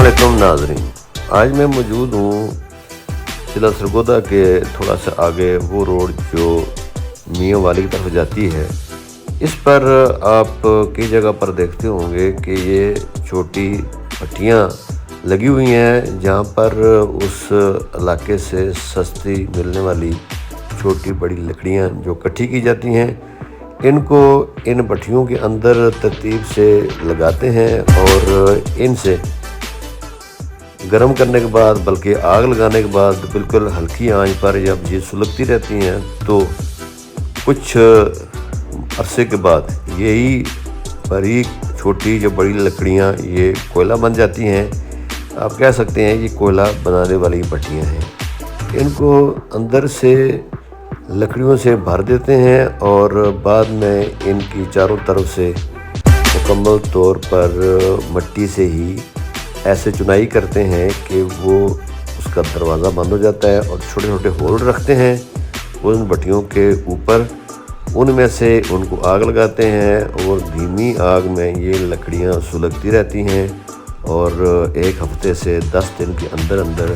वालेकुम नाज़रीन। आज मैं मौजूद हूँ ज़िला सरगोदा के थोड़ा सा आगे, वो रोड जो मियाँ वाली की तरफ जाती है। इस पर आप कई जगह पर देखते होंगे कि ये छोटी भट्टियाँ लगी हुई हैं, जहाँ पर उस इलाके से सस्ती मिलने वाली छोटी बड़ी लकड़ियाँ जो इकट्ठी की जाती हैं, इनको इन भट्टियों के अंदर तरतीब से लगाते हैं और इनसे गर्म करने के बाद, बल्कि आग लगाने के बाद बिल्कुल हल्की आंच पर जब ये सुलगती रहती हैं तो कुछ अरसे के बाद यही बारीक छोटी जो बड़ी लकड़ियाँ ये कोयला बन जाती हैं। आप कह सकते हैं ये कोयला बनाने वाली भट्टियाँ हैं। इनको अंदर से लकड़ियों से भर देते हैं और बाद में इनकी चारों तरफ से मुकम्मल तौर पर मिट्टी से ही ऐसे चुनाई करते हैं कि वो उसका दरवाज़ा बंद हो जाता है और छोटे छोटे होल रखते हैं उन भट्टियों के ऊपर। उनमें से उनको आग लगाते हैं और धीमी आग में ये लकड़ियाँ सुलगती रहती हैं और एक हफ्ते से 10 दिन के अंदर अंदर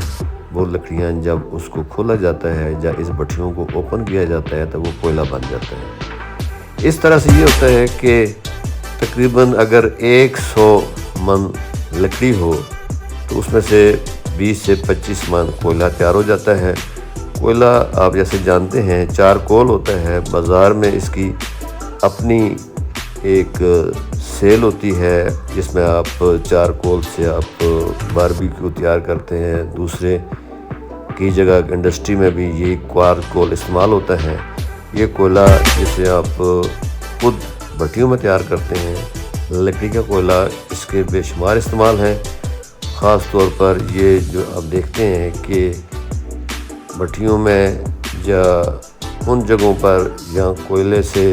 वो लकड़ियाँ जब उसको खोला जाता है या इस भट्टियों को ओपन किया जाता है तो वो कोयला बन जाता है। इस तरह से ये होता है कि तकरीबन अगर 100 मन लकड़ी हो तो उसमें से 20 से 25 मन कोयला तैयार हो जाता है। कोयला आप जैसे जानते हैं चारकोल होता है, बाज़ार में इसकी अपनी एक सेल होती है जिसमें आप चारकोल से आप बारबेक्यू तैयार करते हैं। दूसरे कई जगह इंडस्ट्री में भी ये चारकोल इस्तेमाल होता है। ये कोयला जिसे आप खुद भट्टियों में तैयार करते हैं, लकड़ी का कोयला, इसके बेशुमार इस्तेमाल हैं। ख़ास तौर पर ये जो आप देखते हैं कि भट्टियों में या उन जगहों पर जहाँ कोयले से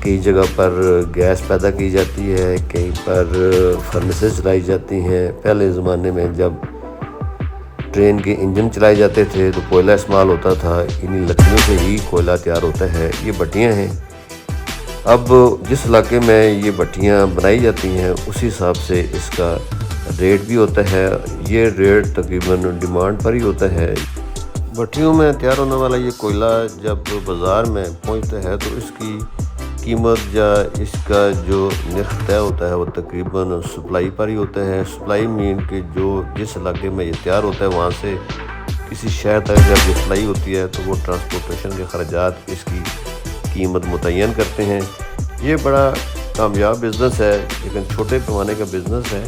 कई जगह पर गैस पैदा की जाती है, कहीं पर फर्नेसेस चलाई जाती हैं। पहले ज़माने में जब ट्रेन के इंजन चलाए जाते थे तो कोयला इस्तेमाल होता था। इन्हीं लकड़ियों से ही कोयला तैयार होता है। ये भट्टियाँ हैं। अब जिस इलाके में ये भट्टियाँ बनाई जाती हैं उसी हिसाब से इसका रेट भी होता है। ये रेट तकरीबन डिमांड पर ही होता है। भट्टियों में तैयार होने वाला ये कोयला जब बाज़ार में पहुंचता है तो इसकी कीमत या इसका जो निर्ख तय होता है वो तकरीबन सप्लाई पर ही होता है। सप्लाई मीन कि जो जिस इलाके में ये तैयार होता है वहाँ से किसी शहर तक जब ये सप्लाई होती है तो वो ट्रांसपोर्टेशन के खर्चात इसकी कीमत मुतय्यन करते हैं। ये बड़ा कामयाब बिज़नेस है, लेकिन छोटे पैमाने का बिज़नेस है।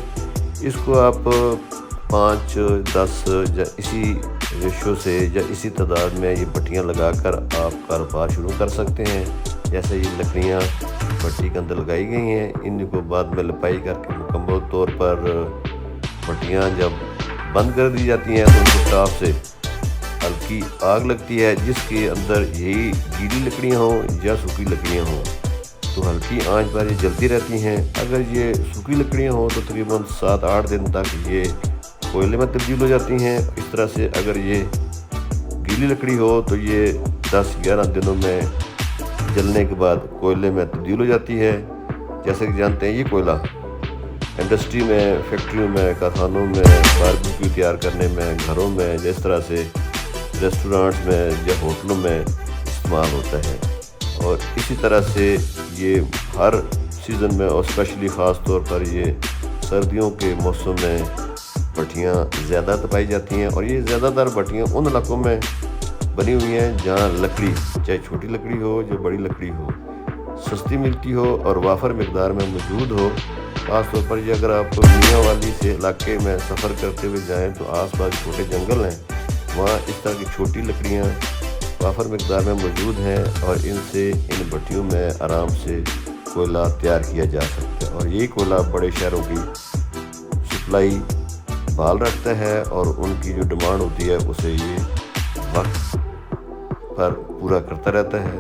इसको आप 5-10 या इसी रेशो से या इसी तादाद में ये भट्टियाँ लगाकर आप कारोबार शुरू कर सकते हैं। जैसे ये लकड़ियाँ भट्टी के अंदर लगाई गई हैं, इनको बाद में लपाई करके मुकम्मल तौर पर भट्टियाँ जब बंद कर दी जाती हैं तो उनको टाप से हल्की आग लगती है, जिसके अंदर यही गीली लकड़ियाँ हों या सूखी लकड़ियाँ हों तो हल्की आंच पर ये जलती रहती हैं। अगर ये सूखी लकड़ियाँ हों तो तकरीबन 7-8 दिन तक ये कोयले में तब्दील हो जाती हैं। इस तरह से अगर ये गीली लकड़ी हो तो ये 10-11 दिनों में जलने के बाद कोयले में तब्दील हो जाती है। जैसे कि जानते हैं ये कोयला इंडस्ट्री में, फैक्ट्रियों में, कारखानों में, बारबेक्यू तैयार करने में, घरों में, जिस तरह से रेस्टोरेंट्स में या होटलों में इस्तेमाल होता है। और इसी तरह से ये हर सीज़न में और स्पेशली ख़ास तौर पर ये सर्दियों के मौसम में भट्टियाँ ज़्यादा तपाई जाती हैं। और ये ज़्यादातर भट्टियाँ उन इलाकों में बनी हुई हैं जहाँ लकड़ी, चाहे छोटी लकड़ी हो या बड़ी लकड़ी हो, सस्ती मिलती हो और वाफर मकदार में मौजूद हो। ख़ास तौर पर ये अगर आप मियाँ वाली से इलाके में सफ़र करते हुए जाएँ तो आसपास छोटे जंगल हैं, वहाँ इस तरह की छोटी लकड़ियाँ वाफर मकदार में मौजूद हैं और इनसे इन भट्टियों में आराम से कोयला तैयार किया जा सकता है। और यही कोयला बड़े शहरों की सप्लाई बहाल रखता है और उनकी जो डिमांड होती है उसे ये वक्त पर पूरा करता रहता है।